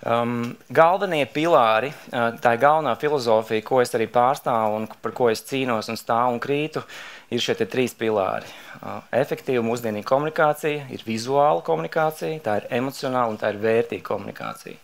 Galvenie pilāri, tā ir galvenā filozofija, ko es arī pārstāvu un par ko es cīnos un stāvu un krītu, ir šie trīs pilāri. Efektīva mūsdienīga komunikācija, ir vizuāla komunikācija, tā ir emocionāla un tā ir vērtīga komunikācija.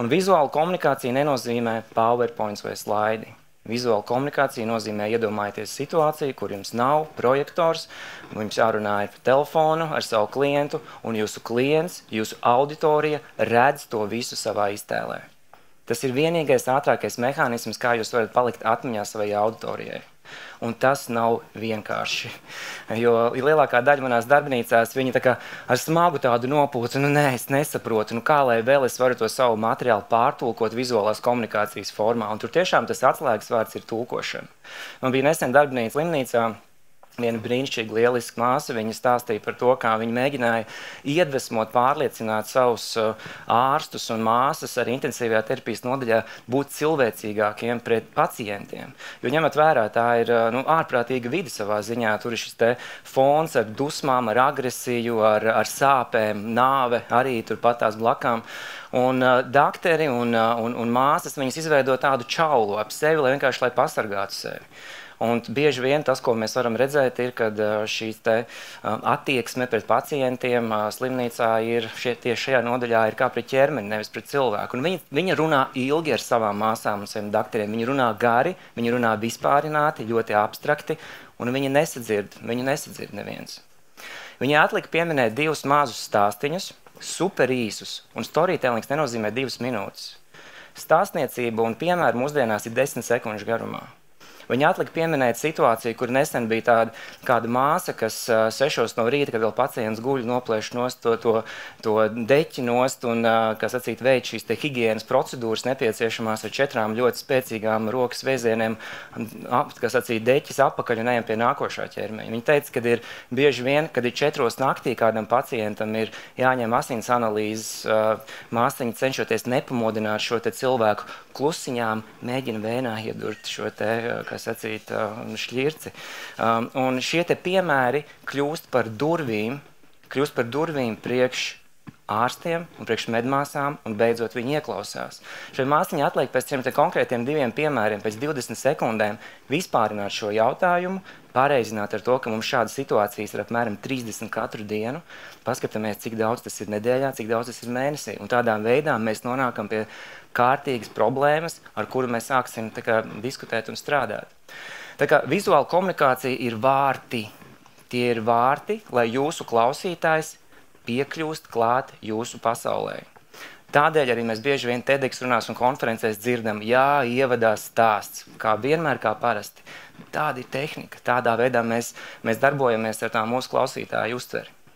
Un vizuāla komunikācija nenozīmē PowerPoints vai slaidi. Vizuāla komunikācija nozīmē iedomājieties situāciju, kur jums nav projektors, jums jārunā pa telefonu ar savu klientu, un jūsu klients, jūsu auditorija redz to visu savā iztēlē. Tas ir vienīgais ātrākais mehānisms, kā jūs varat palikt atmiņā savai auditorijai. Un tas nav vienkārši, jo lielākā daļa manās darbnīcās, viņi tā kā ar smagu tādu nopūtu, nē, es nesaprotu, kā lai vēl es varu to savu materiālu pārtulkot vizuālās komunikācijas formā, un tur tiešām tas atslēgas vārds ir tulkošana. Man bija nesen darbnīca Limnīcā, viena brīnišķīga lieliska māsa, viņa stāstīja par to, kā viņa mēģināja iedvesmot, pārliecināt savus ārstus un māsas arī intensīvajā terapijas nodaļā būt cilvēcīgākiem pret pacientiem. Jo ņemot vērā, tā ir ārprātīga vide savā ziņā, tur ir šis te fons ar dusmām, ar agresiju, ar sāpēm, nāve arī turpat tās blakām. Un dakteri un māsas, viņas izveido tādu čaulu ap sevi, lai vienkārši lai pasargātu sevi. Un bieži vien tas, ko mēs varam redzēt, ir, kad šīs attieksme pret pacientiem slimnīcā ir tieši šajā nodaļā ir kā pret ķermeni, nevis pret cilvēku. Un viņa runā ilgi ar savām māsām un saviem dakteriem. Viņa runā gari, viņa runā vispārināti, ļoti abstrakti, un viņa nesadzird neviens. Viņa atlika pieminēt divus mazus stāstiņus, super īsus, un storytellings nenozīmē 2 minūtes. Stāstniecība un piemēri mūsdienās ir 10 sekundžu garumā. Viņa atlika pieminēt situāciju, kur nesen bija kāda māsa, kas 6 no rīta, kad vēl pacients guļ, noplēš nost to deķi nost un, kā sacīt, veic šīs higienas procedūras nepieciešamās ar 4 ļoti spēcīgām rokas vēzieniem, kā sacīt, deķis apakaļ un ejam pie nākošā ķermeņa. Viņa teica, ka ir bieži vien, kad ir 4 naktī kādam pacientam ir jāņem asins analīzes, māsiņa cenšoties nepamodināt šo cilvēku klusiņām, mēģina vēnā iedurt šo kā sacīt, šķirci. Un šie piemēri kļūst par durvīm priekš ārstiem un priekš medmāsām, un beidzot viņi ieklausās. Šai māsiņai atliek pēc šiem konkrētiem 2 piemēriem, pēc 20 sekundēm vispārināt šo jautājumu, pareizināt ar to, ka mums šādas situācijas ir apmēram 30 katru dienu, paskatāmies, cik daudz tas ir nedēļā, cik daudz tas ir mēnesī, un tādā veidā mēs nonākam pie kārtīgas problēmas, ar kuru mēs sāksim diskutēt un strādāt. Tā kā vizuāla komunikācija ir vārti. Tie ir vārti, lai jūsu klausītājs piekļūst klāt jūsu pasaulē. Tādēļ arī mēs bieži vien TEDx runās un konferencēs dzirdam, jā, ievadās stāsts, kā vienmēr, kā parasti. Tāda ir tehnika, tādā veidā mēs darbojamies ar tā mūsu klausītāju uztveri.